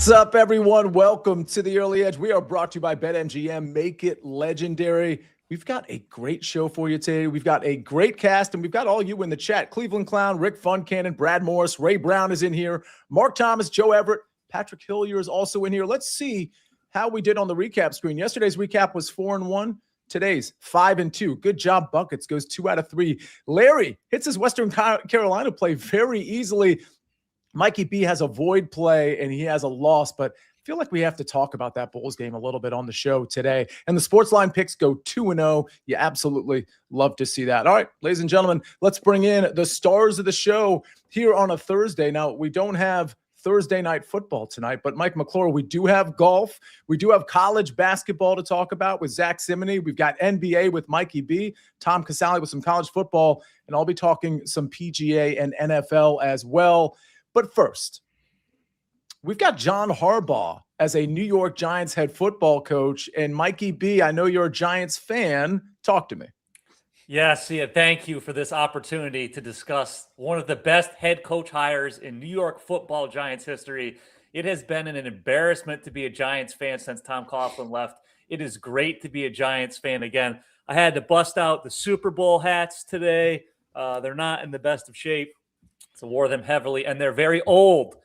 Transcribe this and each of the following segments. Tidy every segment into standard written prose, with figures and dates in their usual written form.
What's up, everyone? Welcome to the Early Edge. We are brought to you by BetMGM. Make it legendary. We've got a great show for you today. We've got a great cast, and we've got all you in the chat. Cleveland Clown, Rick Funcannon, Brad Morris, Ray Brown is in here. Mark Thomas, Joe Everett, Patrick Hillier is also in here. Let's see how we did on the recap screen. Yesterday's recap was 4-1. Today's 5-2. Good job, Buckets. Goes 2 out of 3. Larry hits his Western Carolina play very easily. Mikey B has a void play, and he has a loss, but I feel like we have to talk about that Bulls game a little bit on the show today. And the SportsLine picks go 2-0. You absolutely love to see that. All right, ladies and gentlemen, let's bring in the stars of the show here on a Thursday. Now, we don't have Thursday night football tonight, but Mike McClure, we do have golf. We do have college basketball to talk about with Zack Cimini. We've got NBA with Mikey B, Tom Casale with some college football, and I'll be talking some PGA and NFL as well. But first, we've got John Harbaugh as a New York Giants head football coach. And Mikey B, I know you're a Giants fan. Talk to me. Yes, Sia, thank you for this opportunity to discuss one of the best head coach hires in New York football Giants history. It has been an embarrassment to be a Giants fan since Tom Coughlin left. It is great to be a Giants fan again. I had to bust out the Super Bowl hats today. They're not in the best of shape. So wore them heavily, and they're very old,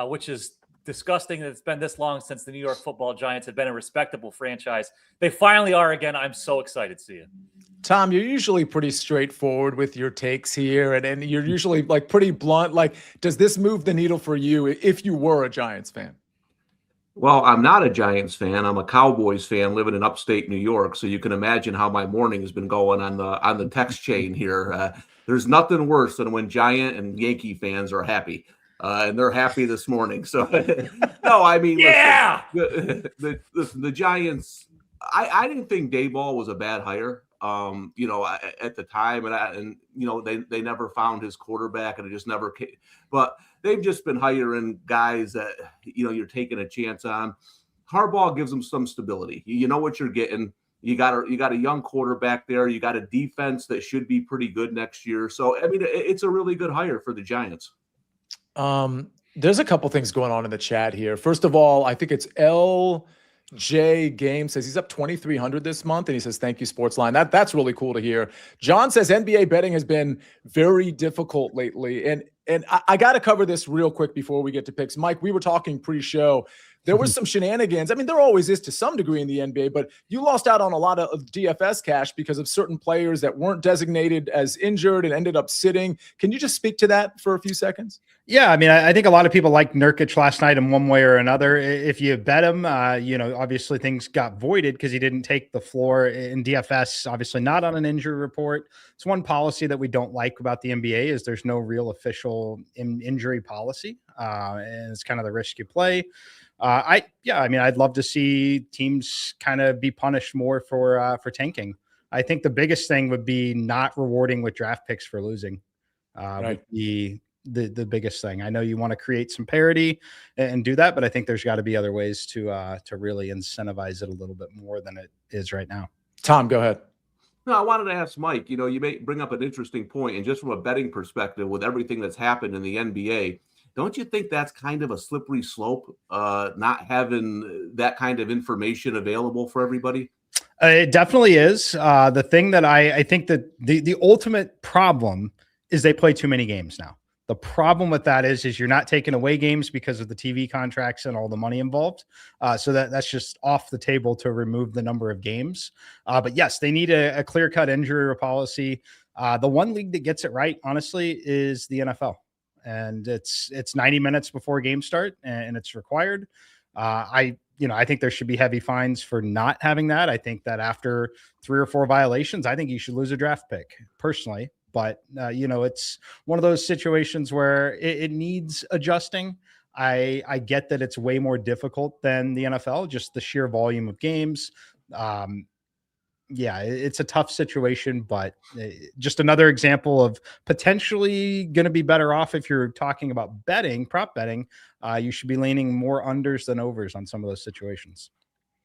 which is disgusting that it's been this long since the New York football Giants have been a respectable franchise. They finally are again. I'm so excited to see it. Tom, you're usually pretty straightforward with your takes here, and you're usually like pretty blunt. Like, does this move the needle for you if you were a Giants fan? Well, I'm not a Giants fan. I'm a Cowboys fan living in upstate New York. So you can imagine how my morning has been going on the text chain here. There's nothing worse than when Giant and Yankee fans are happy. And they're happy this morning. So, no, I mean, yeah, listen, the Giants, I didn't think Dayball was a bad hire. At the time, and they never found his quarterback, and it just never came. But they've just been hiring guys that you're taking a chance on. Harbaugh gives them some stability. You know what you're getting. You got a young quarterback there. You got a defense that should be pretty good next year. So I mean, it's a really good hire for the Giants. There's a couple things going on in the chat here. First of all, I think it's Jay Game says he's up 2,300 this month, and he says, thank you, SportsLine. That's really cool to hear. John says NBA betting has been very difficult lately. And I got to cover this real quick before we get to picks. Mike, we were talking pre-show. There was some shenanigans. I mean, there always is to some degree in the NBA, but you lost out on a lot of DFS cash because of certain players that weren't designated as injured and ended up sitting. Can you just speak to that for a few seconds? Yeah, I mean, I think a lot of people liked Nurkic last night in one way or another. If you bet him, obviously things got voided because he didn't take the floor in DFS, obviously not on an injury report. It's one policy that we don't like about the NBA is there's no real official injury policy, and it's kind of the risk you play. I'd love to see teams kind of be punished more for tanking. I think the biggest thing would be not rewarding with draft picks for losing. Would be the biggest thing. I know you want to create some parity and do that, but I think there's got to be other ways to really incentivize it a little bit more than it is right now. Tom, go ahead. No, I wanted to ask Mike, you may bring up an interesting point, and just from a betting perspective with everything that's happened in the NBA, don't you think that's kind of a slippery slope, not having that kind of information available for everybody? It definitely is. The thing that I think that the ultimate problem is they play too many games now. The problem with that is you're not taking away games because of the TV contracts and all the money involved. So that's just off the table to remove the number of games. But yes, they need a clear-cut injury policy. The one league that gets it right, honestly, is the NFL. And it's 90 minutes before game start, and it's required. I think there should be heavy fines for not having that. I think that after 3 or 4 violations, I think you should lose a draft pick personally. But, it's one of those situations where it needs adjusting. I get that it's way more difficult than the NFL, just the sheer volume of games. It's a tough situation, but just another example of potentially going to be better off if you're talking about betting, prop betting. You should be leaning more unders than overs on some of those situations.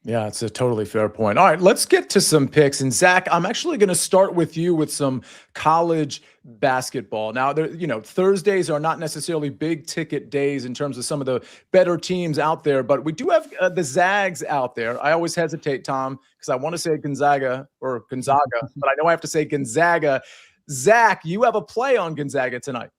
Yeah, it's a totally fair point. All right, let's get to some picks. And Zach, I'm actually going to start with you with some college basketball. Now, Thursdays are not necessarily big ticket days in terms of some of the better teams out there, but we do have the Zags out there. I always hesitate, Tom, because I want to say Gonzaga, but I know I have to say Gonzaga. Zach, you have a play on Gonzaga tonight.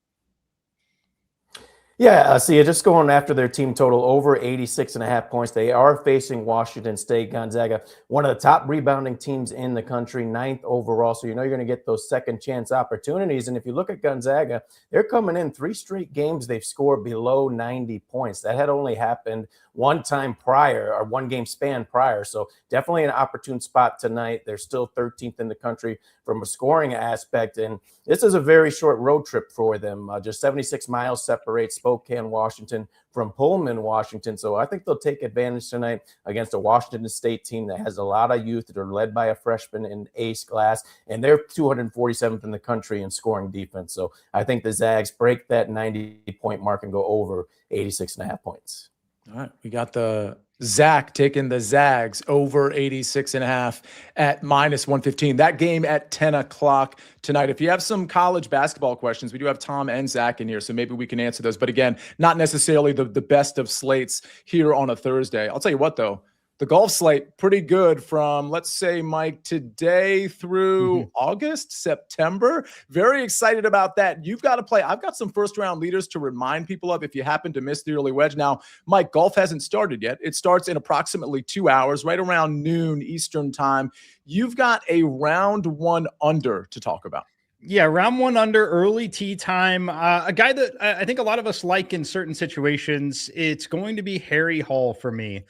Yeah, Sia, just going after their team total over 86.5 points. They are facing Washington State. Gonzaga, one of the top rebounding teams in the country, 9th overall. So you're going to get those second chance opportunities. And if you look at Gonzaga, they're coming in 3 straight games. They've scored below 90 points. That had only happened one time prior, or 1 game span prior. So definitely an opportune spot tonight. They're still 13th in the country from a scoring aspect. And this is a very short road trip for them. Just 76 miles separates Spokane, Washington from Pullman, Washington. So I think they'll take advantage tonight against a Washington State team that has a lot of youth that are led by a freshman in Ace Glass, and they're 247th in the country in scoring defense. So I think the Zags break that 90-point mark and go over 86.5 points. All right, we got the Zach taking the Zags over 86.5 at -115. That game at 10 o'clock tonight. If you have some college basketball questions, we do have Tom and Zach in here, so maybe we can answer those. But again, not necessarily the best of slates here on a Thursday. I'll tell you what, though. The golf slate, pretty good from, let's say, Mike, today through August, September. Very excited about that. You've got to play. I've got some first-round leaders to remind people of if you happen to miss the early wedge. Now, Mike, golf hasn't started yet. It starts in approximately 2 hours, right around noon Eastern time. You've got a round 1 under to talk about. Yeah, round 1 under, early tee time. A guy that I think a lot of us like in certain situations. It's going to be Harry Hall for me.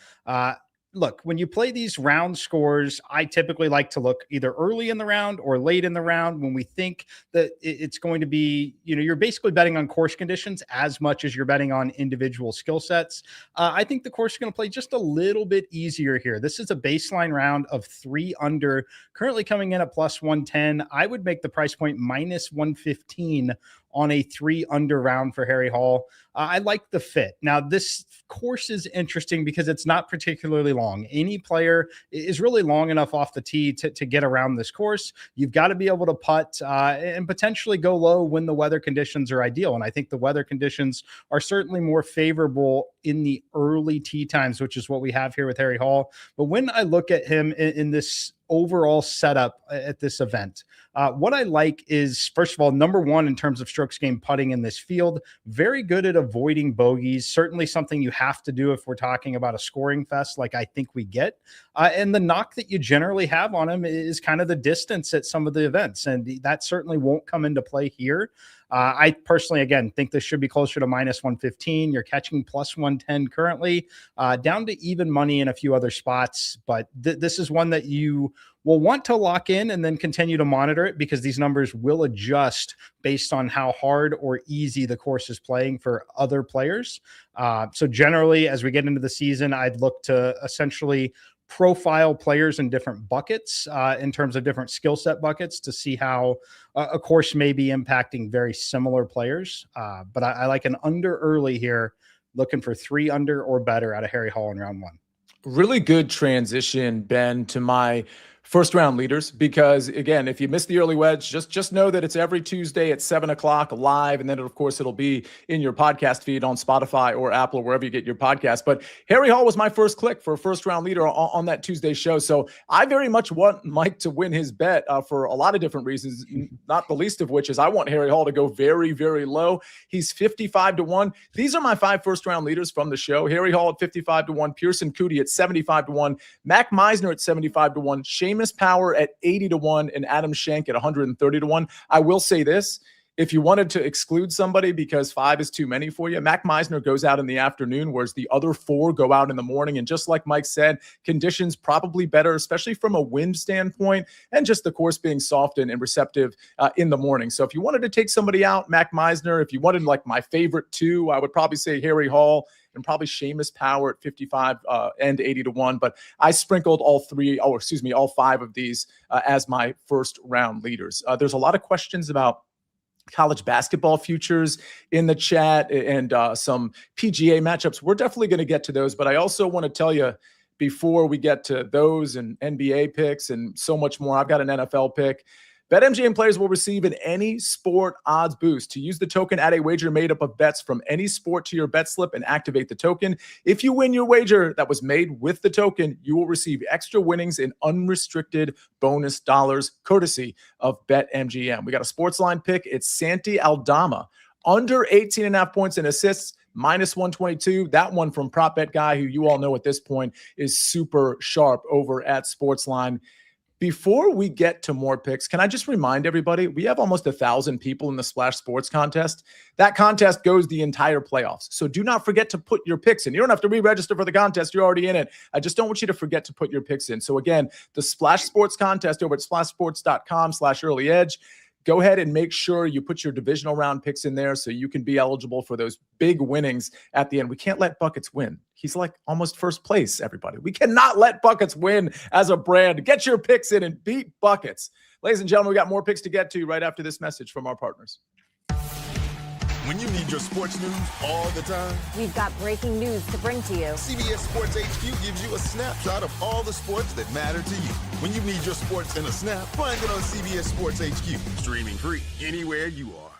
Look, when you play these round scores, I typically like to look either early in the round or late in the round when we think that it's going to be, you're basically betting on course conditions as much as you're betting on individual skill sets. I think the course is going to play just a little bit easier here. This is a baseline round of 3 under, currently coming in at +110. I would make the price point -115 on a 3 under round for Harry Hall. I like the fit. Now, this course is interesting because it's not particularly long. Any player is really long enough off the tee to get around this course. You've got to be able to putt and potentially go low when the weather conditions are ideal. And I think the weather conditions are certainly more favorable in the early tee times, which is what we have here with Harry Hall. But when I look at him in this overall setup at this event, what I like is, first of all, number 1 in terms of strokes gained putting in this field, very good at avoiding bogeys, certainly something you have to do if we're talking about a scoring fest like I think we get. And the knock that you generally have on him is kind of the distance at some of the events, and that certainly won't come into play here. I personally, again, think this should be closer to -115. You're catching +110 currently, down to even money in a few other spots. But this is one that you will want to lock in and then continue to monitor it, because these numbers will adjust based on how hard or easy the course is playing for other players. So generally, as we get into the season, I'd look to essentially profile players in different buckets in terms of different skill set buckets to see how a course may be impacting very similar players. But I like an under early here, looking for 3 under or better out of Harry Hall in round 1. Really good transition, Ben, to my first round leaders, because again, if you missed the early wedge, just know that it's every Tuesday at 7 o'clock live. And then of course it'll be in your podcast feed on Spotify or Apple or wherever you get your podcast. But Harry Hall was my first click for a first round leader on that Tuesday show. So I very much want Mike to win his bet for a lot of different reasons, not the least of which is I want Harry Hall to go very, very low. He's 55-1. These are my 5 first round leaders from the show. Harry Hall at 55-1, Pearson Coody at 75-1, Mac Meisner at 75-1, Seamus Power at 80-1, and Adam Schenk at 130-1. I will say this. If you wanted to exclude somebody because 5 is too many for you, Mac Meisner goes out in the afternoon, whereas the other 4 go out in the morning. And just like Mike said, conditions probably better, especially from a wind standpoint, and just the course being soft and receptive in the morning. So if you wanted to take somebody out, Mac Meisner. If you wanted like my favorite 2, I would probably say Harry Hall and probably Seamus Power at 55 and 80-1. But I sprinkled all 5 of these as my first round leaders. There's a lot of questions about college basketball futures in the chat and some PGA matchups. We're definitely going to get to those, but I also want to tell you, before we get to those and NBA picks and so much more, I've got an NFL pick. BetMGM players will receive an any sport odds boost. To use the token, add a wager made up of bets from any sport to your bet slip and activate the token. If you win your wager that was made with the token, you will receive extra winnings and unrestricted bonus dollars courtesy of BetMGM. We got a SportsLine pick. It's Santi Aldama, under 18.5 points and assists, minus 122. That one from Prop Bet Guy, who you all know at this point is super sharp over at SportsLine. Before we get to more picks, can I just remind everybody, we have almost 1,000 people in the Splash Sports contest. That contest goes the entire playoffs. So do not forget to put your picks in. You don't have to re-register for the contest. You're already in it. I just don't want you to forget to put your picks in. So again, the Splash Sports contest over at splashsports.com/early edge. Go ahead and make sure you put your divisional round picks in there so you can be eligible for those big winnings at the end. We can't let Buckets win. He's like almost first place, everybody. We cannot let Buckets win as a brand. Get your picks in and beat Buckets. Ladies and gentlemen, we got more picks to get to right after this message from our partners. When you need your sports news all the time, we've got breaking news to bring to you. CBS Sports HQ gives you a snapshot of all the sports that matter to you. When you need your sports in a snap, find it on CBS Sports HQ, streaming free anywhere you are.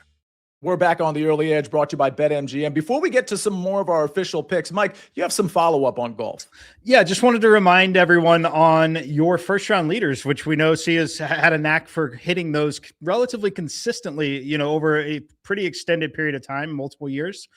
We're back on the Early Edge, brought to you by BetMGM. Before we get to some more of our official picks, Mike, you have some follow-up on golf. Yeah, just wanted to remind everyone on your first-round leaders, which we know Sia's had a knack for hitting those relatively consistently, over a pretty extended period of time, multiple years.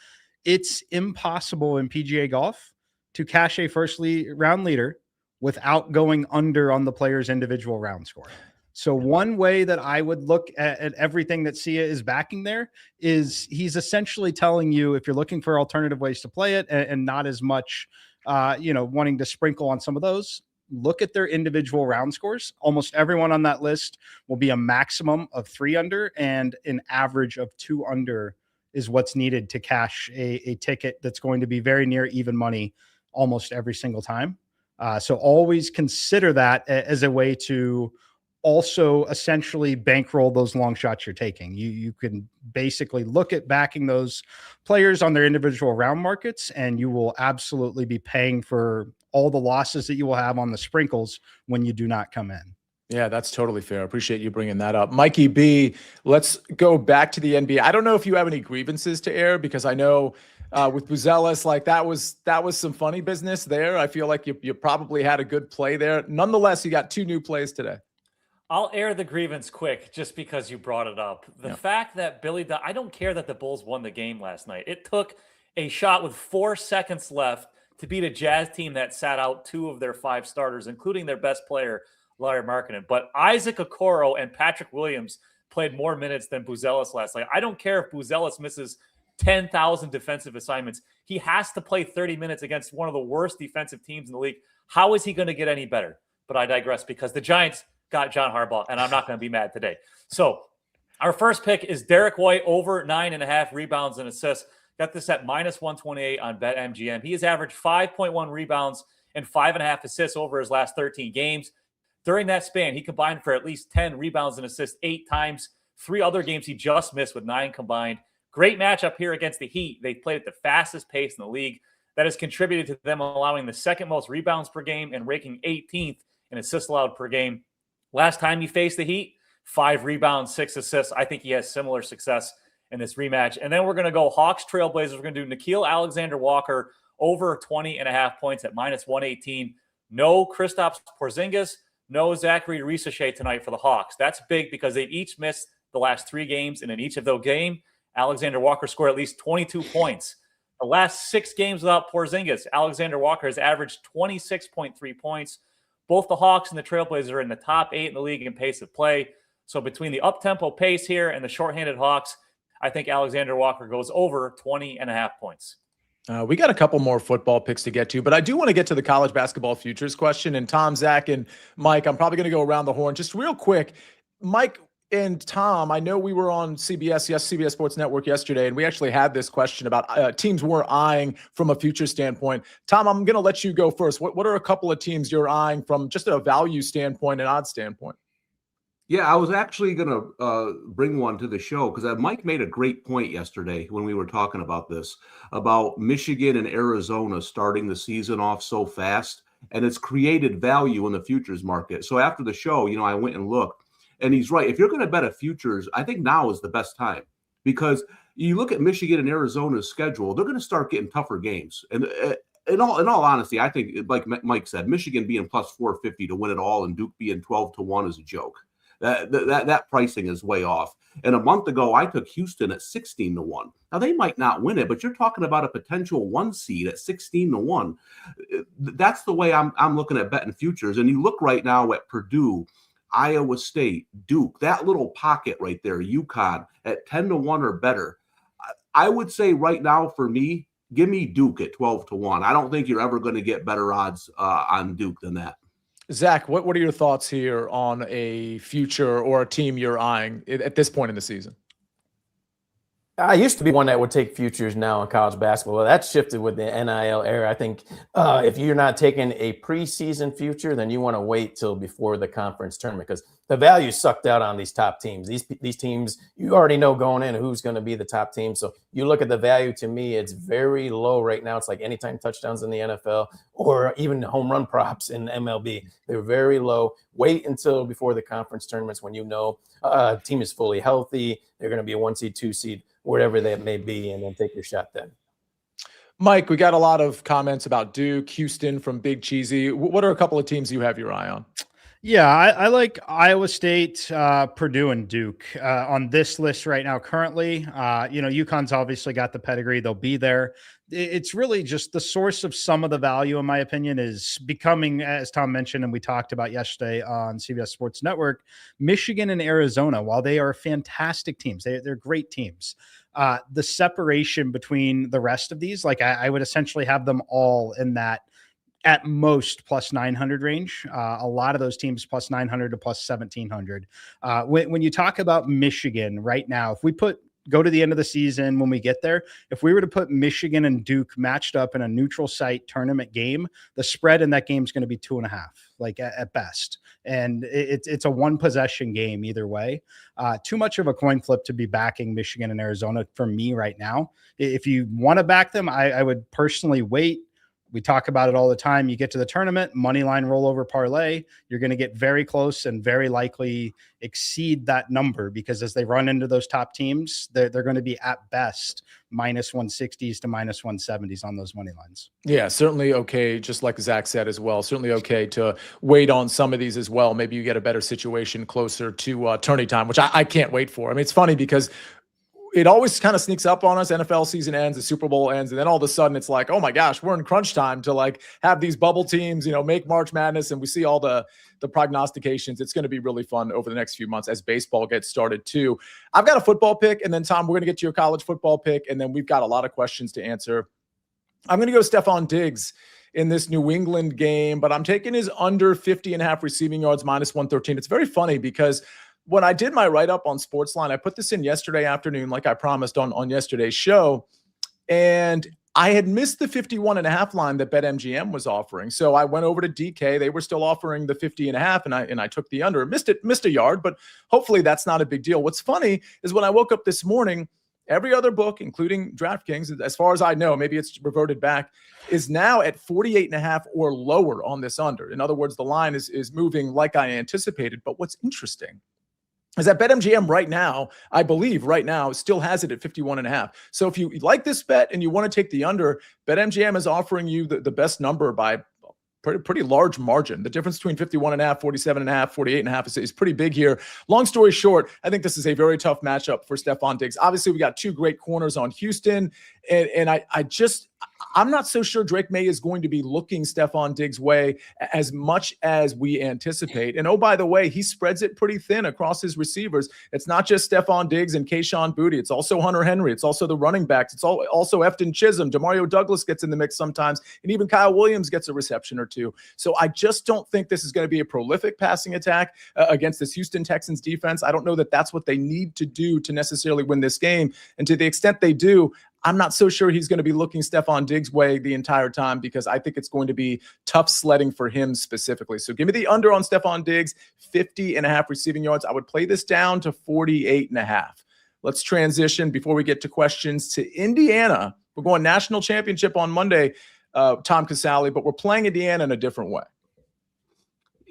It's impossible in PGA golf to cash a first-round leader without going under on the player's individual round score. So one way that I would look at everything that Sia is backing there is he's essentially telling you, if you're looking for alternative ways to play it and not as much, wanting to sprinkle on some of those, look at their individual round scores. Almost everyone on that list will be a maximum of 3 under, and an average of 2 under is what's needed to cash a ticket that's going to be very near even money almost every single time. So always consider that as a way to also essentially bankroll those long shots you're taking. You can basically look at backing those players on their individual round markets, and you will absolutely be paying for all the losses that you will have on the sprinkles when you do not come in. Yeah, that's totally fair. I appreciate you bringing that up. Mikey B, let's go back to the NBA. I don't know if you have any grievances to air, because I know with Buzelis, like that was some funny business there. I feel like you probably had a good play there. Nonetheless, you got 2 new plays today. I'll air the grievance quick just because you brought it up. The fact that I don't care that the Bulls won the game last night. It took a shot with 4 seconds left to beat a Jazz team that sat out 2 of their 5 starters, including their best player, Larry Markkinen. But Isaac Okoro and Patrick Williams played more minutes than Buzelis last night. I don't care if Buzelis misses 10,000 defensive assignments. He has to play 30 minutes against one of the worst defensive teams in the league. How is he going to get any better? But I digress, because the Giants got John Harbaugh, and I'm not going to be mad today. So our first pick is Derek White over 9.5 rebounds and assists. Got this at minus 128 on BetMGM. He has averaged 5.1 rebounds and 5.5 assists over his last 13 games. During that span, he combined for at least 10 rebounds and assists 8 times. 3 other games he just missed with 9 combined. Great matchup here against the Heat. They played at the fastest pace in the league. That has contributed to them allowing the second most rebounds per game and ranking 18th in assists allowed per game. Last time he faced the Heat, 5 rebounds, 6 assists. I think he has similar success in this rematch. And then we're going to go Hawks Trailblazers. We're going to do Nickeil Alexander-Walker over 20.5 points at minus 118. No Kristaps Porzingis, no Zachary Risachet tonight for the Hawks. That's big because they've each missed the last 3 games, and in each of those games, Alexander-Walker scored at least 22 points. The last 6 games without Porzingis, Alexander-Walker has averaged 26.3 points. Both the Hawks and the Trailblazers are in the top 8 in the league in pace of play. So between the up-tempo pace here and the shorthanded Hawks, I think Alexander-Walker goes over 20.5 points. We got a couple more football picks to get to, but I do want to get to the college basketball futures question. And Tom, Zach, and Mike, I'm probably going to go around the horn. Just real quick, Mike and Tom, I know we were on CBS Sports Network yesterday, and we actually had this question about teams we're eyeing from a future standpoint. Tom, I'm going to let you go first. What are a couple of teams you're eyeing from just a value standpoint and odds standpoint? Yeah, I was actually going to bring one to the show because Mike made a great point yesterday when we were talking about this, about Michigan and Arizona starting the season off so fast. and it's created value in the futures market. So after the show, I went and looked, and he's right. If you're going to bet a futures, I think now is the best time, because you look at Michigan and Arizona's schedule, they're going to start getting tougher games. And in all honesty, I think, like Mike said, Michigan being plus 450 to win it all and Duke being 12-1 is a joke. That pricing is way off. And a month ago, I took Houston at 16-1. Now, they might not win it, but you're talking about a potential 1 seed at 16-1. That's the way I'm looking at betting futures. And you look right now at Purdue, Iowa State, Duke, that little pocket right there, UConn at 10-1 or better. I would say right now for me, give me Duke at 12-1. I don't think you're ever going to get better odds on Duke than that. Zach, what are your thoughts here on a future or a team you're eyeing at this point in the season? I used to be one that would take futures now in college basketball. That's shifted with the NIL era. I think if you're not taking a preseason future, then you want to wait till before the conference tournament, because the value sucked out on these top teams. These teams, you already know going in who's going to be the top team. So you look at the value, to me, it's very low right now. It's like anytime touchdowns in the NFL or even home run props in MLB. They're very low. Wait until before the conference tournaments when you know a team is fully healthy. They're going to be a 1 seed, 2 seed, whatever that may be, and then take your shot then. Mike, we got a lot of comments about Duke, Houston from Big Cheesy. What are a couple of teams you have your eye on? Yeah, I like Iowa State, Purdue, and Duke on this list right now. Currently, UConn's obviously got the pedigree; they'll be there. It's really just the source of some of the value, in my opinion, is becoming, as Tom mentioned, and we talked about yesterday on CBS Sports Network, Michigan and Arizona. While they are fantastic teams, they're great teams. The separation between the rest of these, like I would essentially have them all in that at most plus 900 range. A lot of those teams plus 900 to plus 1700. When you talk about Michigan right now, if we go to the end of the season when we get there, if we were to put Michigan and Duke matched up in a neutral site tournament game, the spread in that game is going to be 2.5, like at best. And it's a 1 possession game either way. Too much of a coin flip to be backing Michigan and Arizona for me right now. If you want to back them, I would personally wait. We talk about it all the time. You get to the tournament, money line rollover parlay, you're going to get very close and very likely exceed that number, because as they run into those top teams, they're going to be at best minus 160s to minus 170s on those money lines. Yeah, certainly okay. Just like Zach said as well, certainly okay to wait on some of these as well. Maybe you get a better situation closer to tourney time, which I can't wait for. I mean, it's funny because it always kind of sneaks up on us. NFL season ends, the Super Bowl ends, and then all of a sudden it's like, oh my gosh, we're in crunch time to like have these bubble teams, make March Madness, and we see all the prognostications. It's going to be really fun over the next few months as baseball gets started too. I've got a football pick, and then Tom, we're going to get to your college football pick, and then we've got a lot of questions to answer. I'm going to go Stephon Diggs in this New England game, but I'm taking his under 50.5 receiving yards minus 113. It's very funny because when I did my write-up on SportsLine, I put this in yesterday afternoon, like I promised on yesterday's show, and I had missed the 51.5 line that BetMGM was offering. So I went over to DK. They were still offering the 50.5, and I took the under. Missed a yard, but hopefully that's not a big deal. What's funny is when I woke up this morning, every other book, including DraftKings, as far as I know, maybe it's reverted back, is now at 48.5 or lower on this under. In other words, the line is moving like I anticipated. But what's interesting is that BetMGM right now, I believe right now, still has it at 51.5. So if you like this bet and you want to take the under, BetMGM is offering you the best number by pretty large margin. The difference between 51.5, 47.5, 48.5 is pretty big here. Long story short, I think this is a very tough matchup for Stephon Diggs. Obviously, we got 2 great corners on Houston, and I'm not so sure Drake May is going to be looking Stephon Diggs' way as much as we anticipate. And oh, by the way, he spreads it pretty thin across his receivers. It's not just Stephon Diggs and Kayshon Boutte. It's also Hunter Henry. It's also the running backs. It's also Efton Chisholm. Demario Douglas gets in the mix sometimes, and even Kyle Williams gets a reception or two. So I just don't think this is going to be a prolific passing attack against this Houston Texans defense. I don't know that that's what they need to do to necessarily win this game. And to the extent they do, I'm not so sure he's going to be looking Stephon Diggs' way the entire time, because I think it's going to be tough sledding for him specifically. So give me the under on Stephon Diggs, 50.5 receiving yards. I would play this down to 48.5. Let's transition before we get to questions to Indiana. We're going national championship on Monday. Tom Casale, but we're playing Indiana in a different way.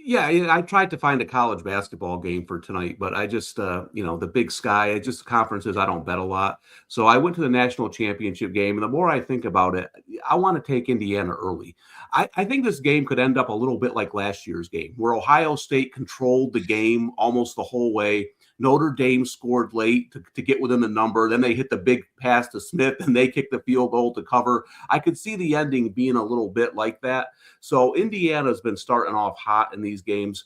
Yeah, I tried to find a college basketball game for tonight, but I just, the Big Sky, just conferences, I don't bet a lot. So I went to the national championship game, and the more I think about it, I want to take Indiana early. I think this game could end up a little bit like last year's game, where Ohio State controlled the game almost the whole way. Notre Dame scored late to get within the number. Then they hit the big pass to Smith, and they kicked the field goal to cover. I could see the ending being a little bit like that. So Indiana's been starting off hot in these games.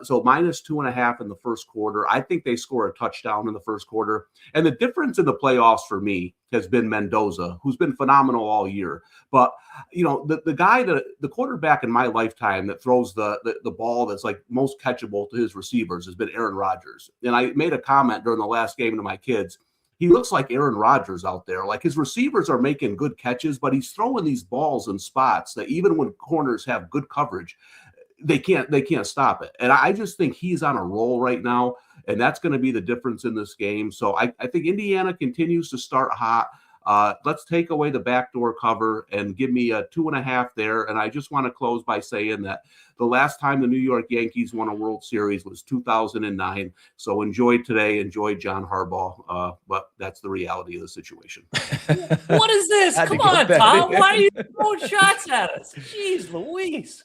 So -2.5 in the first quarter. I think they score a touchdown in the first quarter. And the difference in the playoffs for me has been Mendoza, who's been phenomenal all year. But, the guy, the quarterback in my lifetime that throws the ball that's like most catchable to his receivers has been Aaron Rodgers. And I made a comment during the last game to my kids. He looks like Aaron Rodgers out there. Like, his receivers are making good catches, but he's throwing these balls in spots that even when corners have good coverage, they can't stop it. And I just think he's on a roll right now, and that's going to be the difference in this game. So I think Indiana continues to start hot. Let's take away the backdoor cover and give me a 2.5 there. And I just want to close by saying that the last time the New York Yankees won a World Series was 2009. So enjoy today, enjoy John Harbaugh. But that's the reality of the situation. What is this? Come on, Tom. Why are you throwing shots at us? Jeez Louise.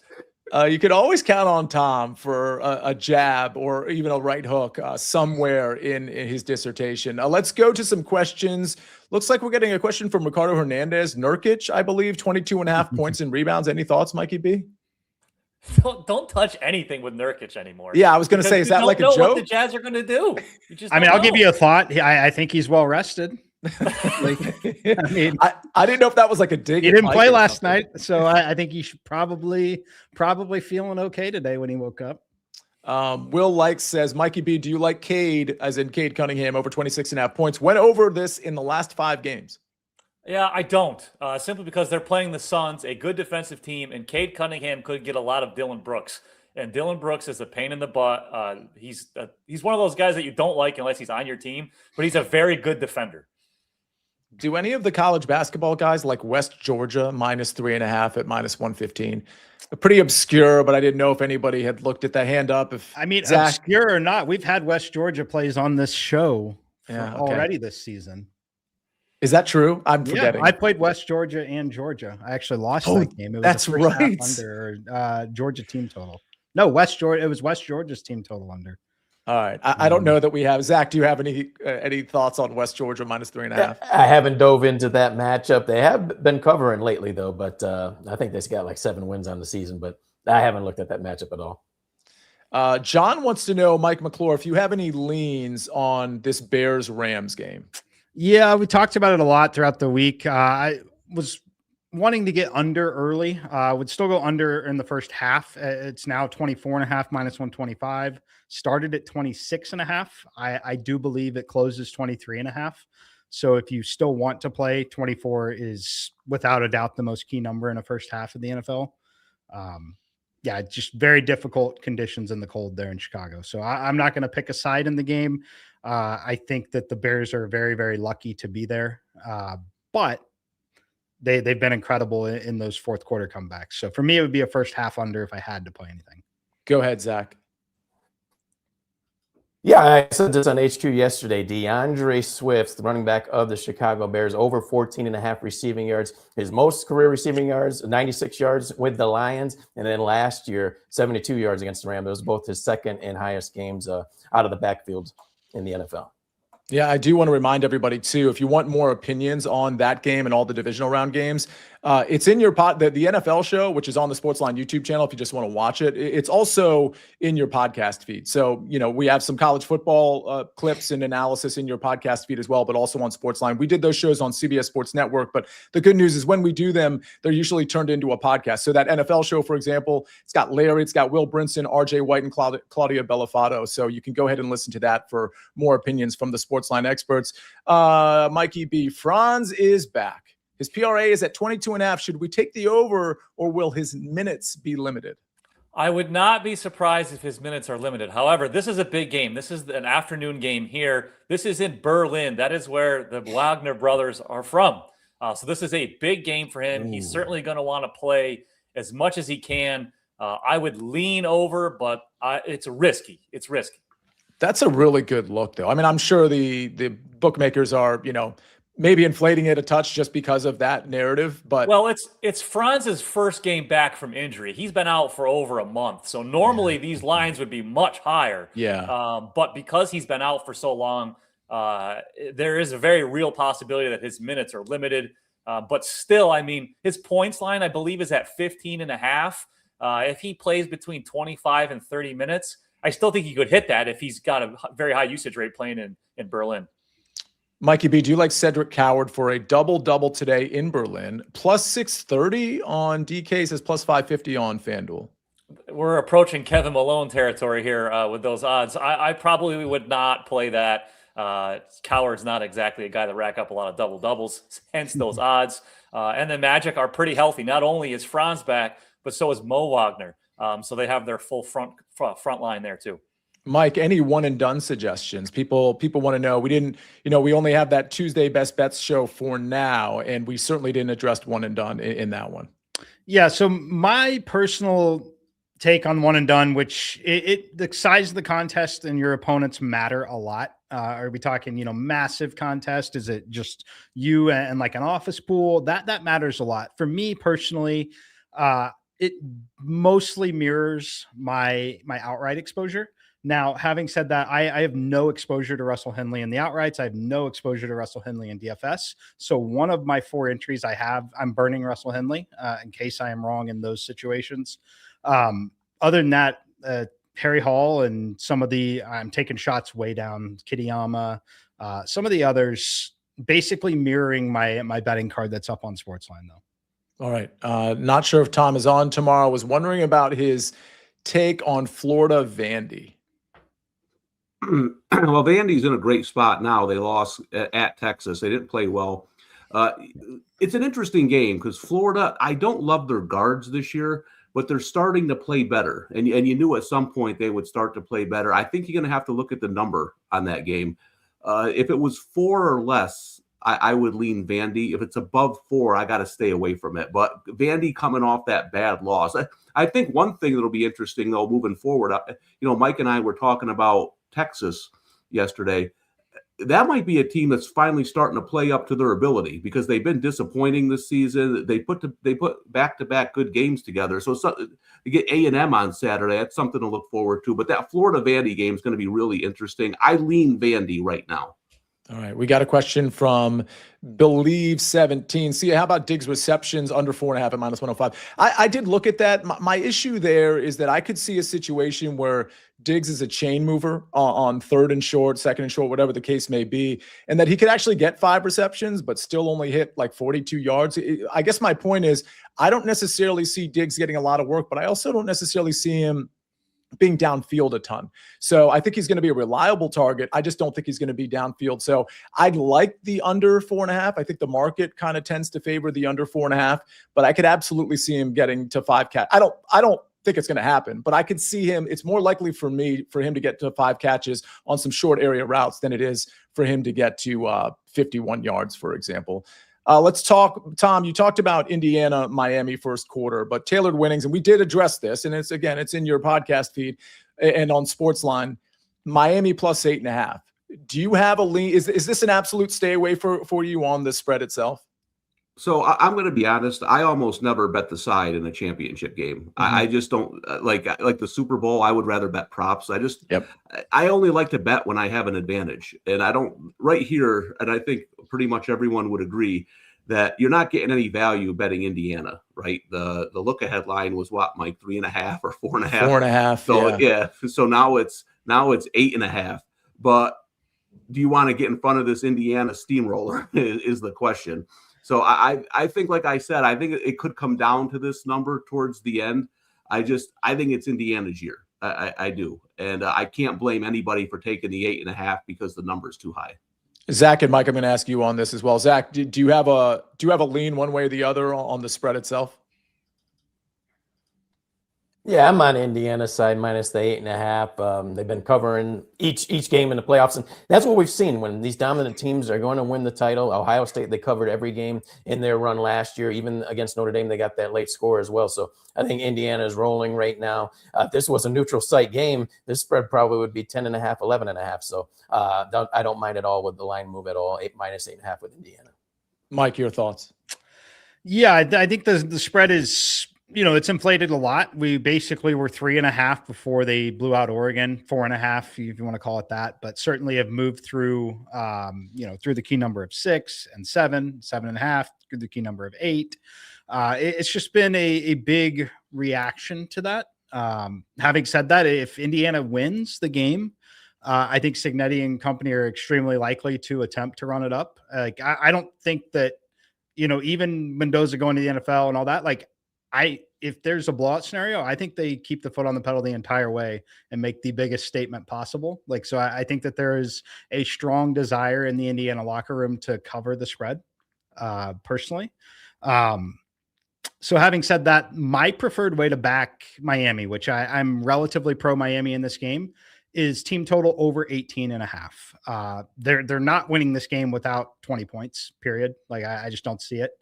You could always count on Tom for a jab or even a right hook somewhere in his dissertation. Let's go to some questions. Looks like we're getting a question from Ricardo Hernandez. Nurkic, I believe, 22.5 points and rebounds. Any thoughts, Mikey B? Don't touch anything with Nurkic anymore. Yeah, I was going to say, is that like a joke? What the Jazz are going to do? I'll give you a thought. I think he's well rested. I didn't know if that was like a dig. He didn't play last night, so I think he should probably feeling okay today when he woke up. Will Likes says, Mikey B, do you like Cade, as in Cade Cunningham, over 26.5 points? Went over this in the last 5 games. Yeah, I don't. Simply because they're playing the Suns, a good defensive team, and Cade Cunningham could get a lot of Dylan Brooks. And Dylan Brooks is a pain in the butt. He's one of those guys that you don't like unless he's on your team, but he's a very good defender. Do any of the college basketball guys like West Georgia -3.5 at -115? Pretty obscure, but I didn't know if anybody had looked at that hand up. Zach, obscure or not, we've had West Georgia plays on this show already this season. Is that true? I'm forgetting. I played West Georgia and Georgia. I actually lost that game. It was that's the first right. half under Georgia team total. No, West Georgia. It was West Georgia's team total under. All right. I don't know that we have. Zach, do you have any thoughts on West Georgia -3.5? I haven't dove into that matchup. They have been covering lately, though, but I think they've got like 7 wins on the season, but I haven't looked at that matchup at all. John wants to know, Mike McClure, if you have any leans on this Bears-Rams game. Yeah, we talked about it a lot throughout the week. I was wanting to get under early. Would still go under in the first half. It's now 24.5 -125. Started at 26.5. I do believe it closes 23.5. So if you still want to play, 24 is without a doubt the most key number in the first half of the NFL. Just very difficult conditions in the cold there in Chicago. So I'm not going to pick a side in the game. I think that the Bears are very, very lucky to be there. But they've been incredible in those fourth quarter comebacks. So for me, it would be a first half under if I had to play anything. Go ahead, Zach. Yeah, I said this on HQ yesterday. DeAndre Swift, the running back of the Chicago Bears, over 14.5 receiving yards. His most career receiving yards, 96 yards with the Lions. And then last year, 72 yards against the Rams. Those were both his second and highest games out of the backfield in the NFL. Yeah, I do want to remind everybody, too, if you want more opinions on that game and all the divisional round games, it's in your the NFL show, which is on the SportsLine YouTube channel if you just want to watch it. It's also in your podcast feed. So, we have some college football clips and analysis in your podcast feed as well, but also on SportsLine. We did those shows on CBS Sports Network, but the good news is when we do them, they're usually turned into a podcast. So that NFL show, for example, it's got Larry, it's got Will Brinson, RJ White, and Claudia Bellafato. So you can go ahead and listen to that for more opinions from the SportsLine experts. Mikey B. Franz is back. His PRA is at 22.5. Should we take the over, or will his minutes be limited? I would not be surprised if his minutes are limited. However, this is a big game. This is an afternoon game here. This is in Berlin. That is where the Wagner brothers are from. So this is a big game for him. He's certainly going to want to play as much as he can. I would lean over, but it's risky. It's risky. That's a really good look, though. I mean, I'm sure the bookmakers are, maybe inflating it a touch just because of that narrative. But well, it's Franz's first game back from injury. He's been out for over a month, so normally these lines would be much higher. Yeah. But because he's been out for so long, there is a very real possibility that his minutes are limited. But still, I mean, his points line, I believe, is at 15.5. If he plays between 25 and 30 minutes, I still think he could hit that if he's got a very high usage rate playing in Berlin. Mikey B, do you like Cedric Coward for a double-double today in Berlin? Plus 630 on DK, says plus 550 on FanDuel. We're approaching Kevin Malone territory here with those odds. I probably would not play that. Coward's not exactly a guy that rack up a lot of double-doubles, hence those odds. And the Magic are pretty healthy. Not only is Franz back, but so is Mo Wagner. So they have their full front line there too. Mike, any one and done suggestions? People want to know. We didn't, we only have that Tuesday best bets show for now, and we certainly didn't address one and done in that one. Yeah. So my personal take on one and done, which the size of the contest and your opponents matter a lot. Are we talking, massive contest? Is it just you and like an office pool? That matters a lot. For me personally, it mostly mirrors my outright exposure. Now, having said that, I have no exposure to Russell Henley in the outrights. I have no exposure to Russell Henley in DFS. So one of my 4 entries I'm burning Russell Henley in case I am wrong in those situations. Other than that, Harry Hall and some of I'm taking shots way down, Kitayama, some of the others basically mirroring my betting card that's up on SportsLine though. All right. Not sure if Tom is on tomorrow. Was wondering about his take on Florida Vandy. Well, Vandy's in a great spot now. They lost at Texas. They didn't play well. It's an interesting game because Florida, I don't love their guards this year, but they're starting to play better. And you knew at some point they would start to play better. I think you're going to have to look at the number on that game. If it was 4 or less, I would lean Vandy. If it's above 4, I got to stay away from it. But Vandy coming off that bad loss. I think one thing that'll be interesting, though, moving forward, Mike and I were talking about Texas yesterday. That might be a team that's finally starting to play up to their ability because they've been disappointing this season. They put back-to-back good games together. So you get A&M on Saturday. That's something to look forward to. But that Florida Vandy game is going to be really interesting. I lean Vandy right now. All right. We got a question from Believe 17. See, how about Diggs receptions under 4.5 at minus 105? I did look at that. My issue there is that I could see a situation where Diggs is a chain mover on 3rd and short, 2nd and short, whatever the case may be, and that he could actually get 5 receptions, but still only hit like 42 yards. I guess my point is I don't necessarily see Diggs getting a lot of work, but I also don't necessarily see him being downfield a ton. So I think he's going to be a reliable target. I just don't think he's going to be downfield. So I'd like the under 4.5. I think the market kind of tends to favor the under 4.5, but I could absolutely see him getting to 5 catch. I don't think it's going to happen, but I could see him. It's more likely for him to get to 5 catches on some short area routes than it is for him to get to 51 yards, for example. Let's talk, Tom, you talked about Indiana, Miami first quarter, but tailored winnings, and we did address this, and it's in your podcast feed and on SportsLine, Miami plus 8.5. Do you have a lean? Is this an absolute stay away for you on the spread itself? So I'm going to be honest. I almost never bet the side in a championship game. Mm-hmm. I just don't like the Super Bowl. I would rather bet props. I only like to bet when I have an advantage, and I don't right here. And I think pretty much everyone would agree that you're not getting any value betting Indiana, right? The look ahead line was what, Mike, 3.5 or 4.5? 4.5. So yeah. So now it's 8.5. But do you want to get in front of this Indiana steamroller is the question. So I think, like I said, I think it could come down to this number towards the end. I think it's Indiana's year. I do. And I can't blame anybody for taking the 8.5 because the number is too high. Zach and Mike, I'm going to ask you on this as well. Zach, do you have a lean one way or the other on the spread itself? Yeah, I'm on Indiana's side minus the 8.5. They've been covering each game in the playoffs, and that's what we've seen when these dominant teams are going to win the title. Ohio State, they covered every game in their run last year. Even against Notre Dame, they got that late score as well. So I think Indiana is rolling right now. If this was a neutral site game, this spread probably would be 10.5, 11.5. So I don't mind at all with the line move at all. Minus 8.5 with Indiana. Mike, your thoughts? Yeah, I think the spread is, it's inflated a lot. We basically were 3.5 before they blew out Oregon, 4.5, if you want to call it that, but certainly have moved through, through the key number of 6 and 7, 7.5, through the key number of 8. It's just been a big reaction to that. Having said that, if Indiana wins the game, I think Cignetti and company are extremely likely to attempt to run it up. I don't think that, even Mendoza going to the NFL and all that, if there's a blowout scenario, I think they keep the foot on the pedal the entire way and make the biggest statement possible. So I think that there is a strong desire in the Indiana locker room to cover the spread, personally. So having said that, my preferred way to back Miami, which I'm relatively pro Miami in this game, is team total over 18.5. They're not winning this game without 20 points, period. I just don't see it.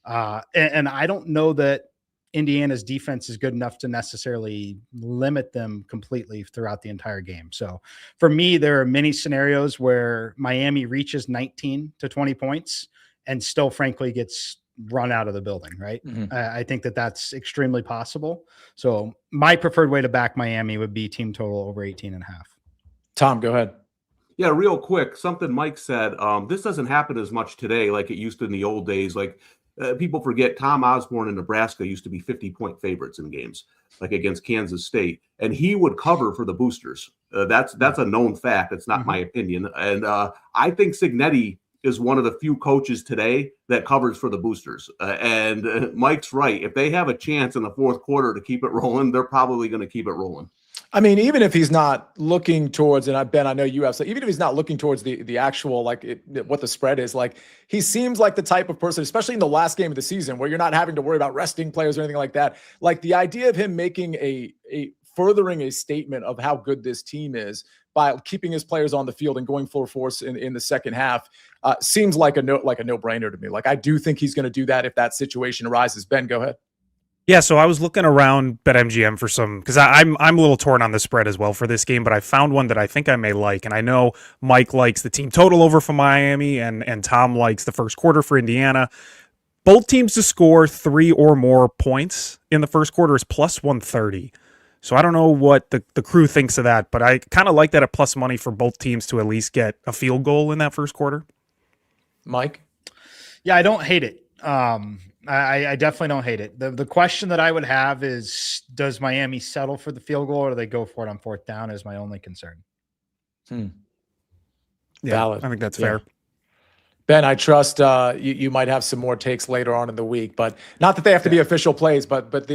And I don't know that Indiana's defense is good enough to necessarily limit them completely throughout the entire game. So for me, there are many scenarios where Miami reaches 19 to 20 points and still frankly gets run out of the building, right? Mm-hmm. I think that that's extremely possible. So my preferred way to back Miami would be team total over 18.5. Tom, go ahead. Yeah, real quick, something Mike said, this doesn't happen as much today like it used to in the old days. People forget Tom Osborne in Nebraska used to be 50-point favorites in games, like against Kansas State, and he would cover for the boosters. That's a known fact. It's not my opinion. And I think Cignetti is one of the few coaches today that covers for the boosters. And Mike's right. If they have a chance in the fourth quarter to keep it rolling, they're probably going to keep it rolling. I mean, even if he's not looking towards, and Ben, I know you have, so even if he's not looking towards the actual, what the spread is, he seems like the type of person, especially in the last game of the season, where you're not having to worry about resting players or anything like that. The idea of him making furthering a statement of how good this team is by keeping his players on the field and going full force in the second half seems like a no-brainer to me. I do think he's going to do that if that situation arises. Ben, go ahead. Yeah, so I was looking around BetMGM for some, because I'm a little torn on the spread as well for this game, but I found one that I think I may like, and I know Mike likes the team total over for Miami, and Tom likes the first quarter for Indiana. Both teams to score 3 or more points in the first quarter is plus 130. So I don't know what the crew thinks of that, but I kind of like that at plus money for both teams to at least get a field goal in that first quarter. Mike? Yeah, I don't hate it. I definitely don't hate it. The question that I would have is, does Miami settle for the field goal or do they go for it on fourth down is my only concern. Yeah, valid. I think that's fair. Ben, I trust you might have some more takes later on in the week, but not that they have to be official plays, but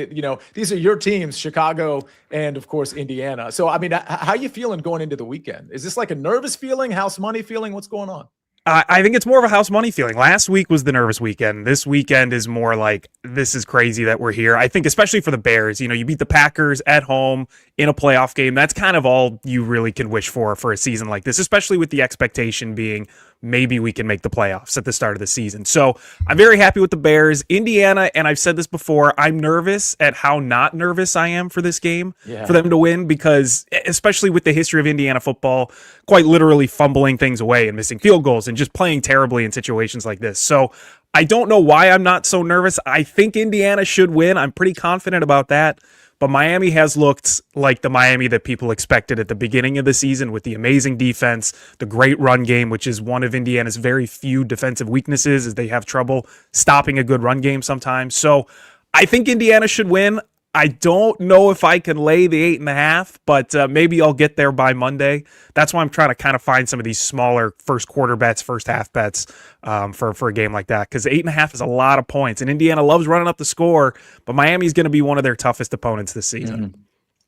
these are your teams, Chicago and of course Indiana. So I mean, how are you feeling going into the weekend? Is this like a nervous feeling, house money feeling? What's going on? I think it's more of a house money feeling. Last week was the nervous weekend. This weekend is more like, this is crazy that we're here. I think especially for the Bears, you beat the Packers at home in a playoff game. That's kind of all you really can wish for a season like this, especially with the expectation being maybe we can make the playoffs at the start of the season. So I'm very happy with the Bears. Indiana, and I've said this before, I'm nervous at how not nervous I am for this game, for them to win, because especially with the history of Indiana football, quite literally fumbling things away and missing field goals and just playing terribly in situations like this. So I don't know why I'm not so nervous. I think Indiana should win. I'm pretty confident about that. But Miami has looked like the Miami that people expected at the beginning of the season, with the amazing defense, the great run game, which is one of Indiana's very few defensive weaknesses, is they have trouble stopping a good run game sometimes. So I think Indiana should win. I don't know if I can lay the 8.5, but maybe I'll get there by Monday. That's why I'm trying to kind of find some of these smaller first quarter bets, first half bets for a game like that, because 8.5 is a lot of points, and Indiana loves running up the score, but Miami's going to be one of their toughest opponents this season.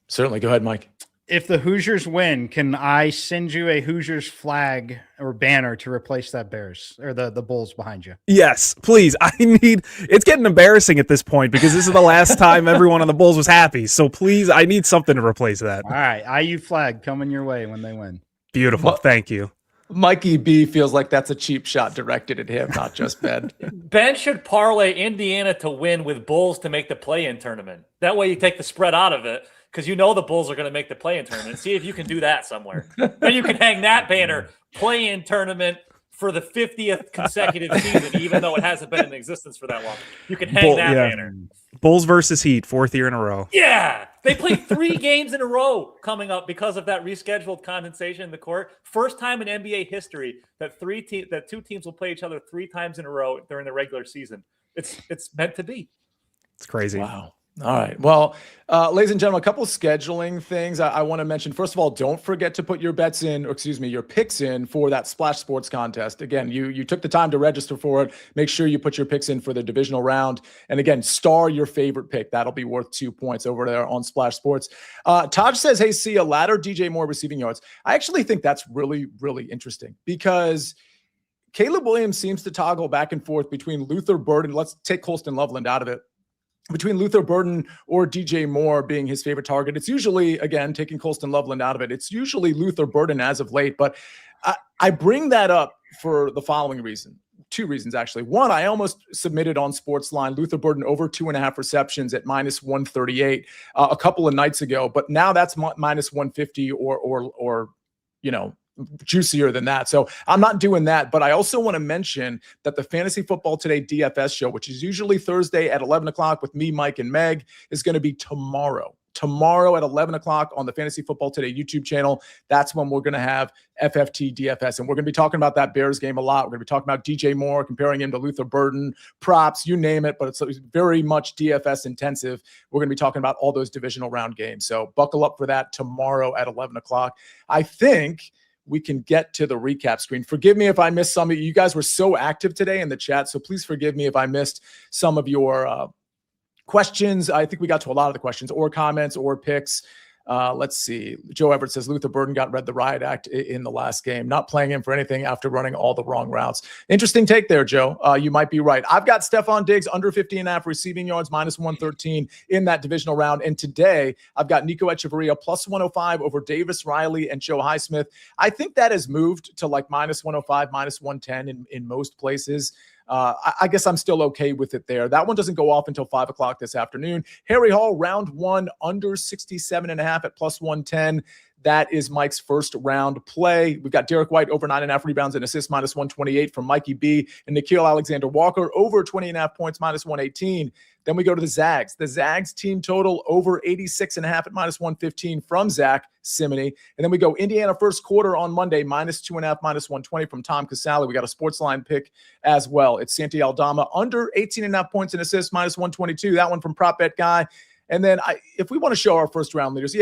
Certainly. Go ahead, Mike. if the Hoosiers win, can I send you a Hoosiers flag or banner to replace that Bears or the Bulls behind you? Yes, please. It's getting embarrassing at this point because this is the last time everyone on the Bulls was happy. So please, I need something to replace that. All right. IU flag coming your way when they win. Beautiful. Thank you. Mikey B feels like that's a cheap shot directed at him, not just Ben. Ben should parlay Indiana to win with Bulls to make the play-in tournament. That way you take the spread out of it because you know the Bulls are going to make the play-in tournament. See if you can do that somewhere. Then you can hang that banner, play-in tournament for the 50th consecutive season, even though it hasn't been in existence for that long. You can hang that banner. Bulls versus Heat, 4th year in a row. Yeah. They played 3 games in a row coming up because of that rescheduled condensation in the court. First time in NBA history that 2 teams will play each other 3 times in a row during the regular season. It's meant to be. It's crazy. Wow. All right. Well, ladies and gentlemen, a couple of scheduling things I want to mention. First of all, don't forget to put your bets in, or excuse me, your picks in for that Splash Sports contest. Again, you took the time to register for it. Make sure you put your picks in for the divisional round. And again, star your favorite pick. That'll be worth 2 points over there on Splash Sports. Taj says, hey, Sia, ladder DJ Moore receiving yards. I actually think that's really, really interesting because Caleb Williams seems to toggle back and forth between Luther Burden. Let's take Colston Loveland out of it. Between Luther Burden or DJ Moore being his favorite target. It's usually, again, taking Colston Loveland out of it, it's usually Luther Burden as of late. But I bring that up for the following reason. 2 reasons, actually. One, I almost submitted on SportsLine Luther Burden over 2.5 receptions at minus 138 a couple of nights ago. But now that's minus 150 or juicier than that. So I'm not doing that. But I also want to mention that the Fantasy Football Today DFS show, which is usually Thursday at 11 o'clock with me, Mike, and Meg, is going to be tomorrow at 11 o'clock on the Fantasy Football Today YouTube channel. That's when we're going to have FFT DFS. And we're going to be talking about that Bears game a lot. We're going to be talking about DJ Moore, comparing him to Luther Burden, props, you name it. But it's very much DFS intensive. We're going to be talking about all those divisional round games. So buckle up for that tomorrow at 11 o'clock. I think we can get to the recap screen. Forgive me if I missed some of you. You guys were so active today in the chat, so please forgive me if I missed some of your questions. I think we got to a lot of the questions or comments or picks. Let's see. Joe Everett says Luther Burden got read the riot act in the last game, not playing him for anything after running all the wrong routes. Interesting take there, Joe. You might be right. I've got Stephon Diggs under 50.5 receiving yards, minus 113 in that divisional round. And today I've got Nico Echeverria plus 105 over Davis Riley and Joe Highsmith. I think that has moved to like minus 105, minus 110 in most places. I guess I'm still okay with it there. That one doesn't go off until 5 o'clock this afternoon. Harry Hall, round 1, under 67.5 at plus 110. That is Mike's first round play. We've got Derek White over 9.5 rebounds and assists, minus 128 from Mikey B. And Nikhil Alexander-Walker over 20.5 points, minus 118. Then we go to the Zags. The Zags team total over 86.5 at minus 115 from Zack Cimini. And then we go Indiana first quarter on Monday, minus 2.5, minus 120 from Tom Casale. We got a SportsLine pick as well. It's Santi Aldama under 18.5 points and assists, minus 122. That one from Prop Bet Guy. And then if we want to show our first round leaders,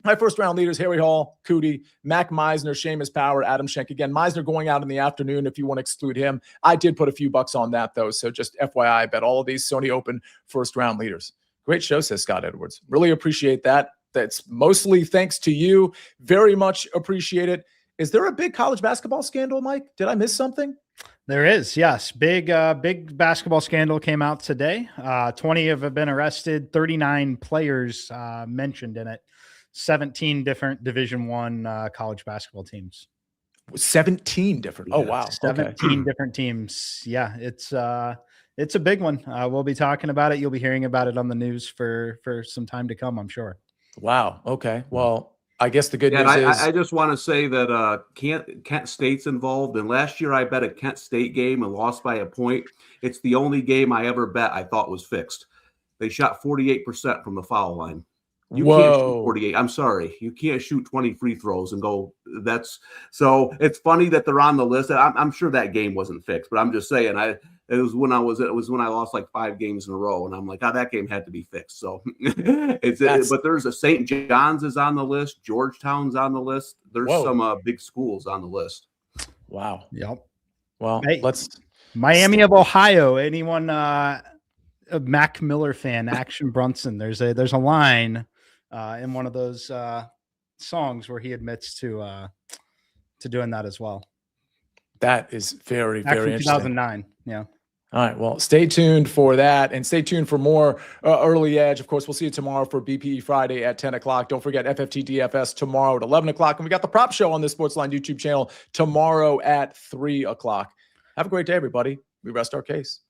my first round leaders, Harry Hall, Cootie, Mac Meisner, Seamus Power, Adam Schenk. Again, Meisner going out in the afternoon if you want to exclude him. I did put a few bucks on that, though. So just FYI, I bet all of these Sony Open first round leaders. Great show, says Scott Edwards. Really appreciate that. That's mostly thanks to you. Very much appreciate it. Is there a big college basketball scandal, Mike? Did I miss something? There is, yes. Big basketball scandal came out today. 20 have been arrested, 39 players mentioned in it. 17 different Division I college basketball teams. 17 different. Oh, wow. 17 different teams. Yeah, it's a big one. We'll be talking about it. You'll be hearing about it on the news for some time to come, I'm sure. Wow. Okay. Well, I guess the good news is I just want to say that Kent State's involved. And last year I bet a Kent State game and lost by a point. It's the only game I ever bet I thought was fixed. They shot 48% from the foul line. You can't shoot 48. I'm sorry. You can't shoot 20 free throws and go. So it's funny that they're on the list. I'm sure that game wasn't fixed, but I'm just saying it was when I lost like 5 games in a row. And I'm like, that game had to be fixed. So but there's a St. John's is on the list. Georgetown's on the list. There's some big schools on the list. Wow. Yep. Well, Miami of Ohio. Anyone, a Mac Miller fan, Action Brunson. There's a line in one of those songs where he admits to doing that as well. That is very, very Actually, interesting. 2009. Yeah. All right. Well, stay tuned for that, and stay tuned for more Early Edge. Of course, we'll see you tomorrow for BPE Friday at 10 o'clock. Don't forget FFT DFS tomorrow at 11 o'clock. And we got the prop show on the SportsLine YouTube channel tomorrow at 3 o'clock. Have a great day, everybody. We rest our case.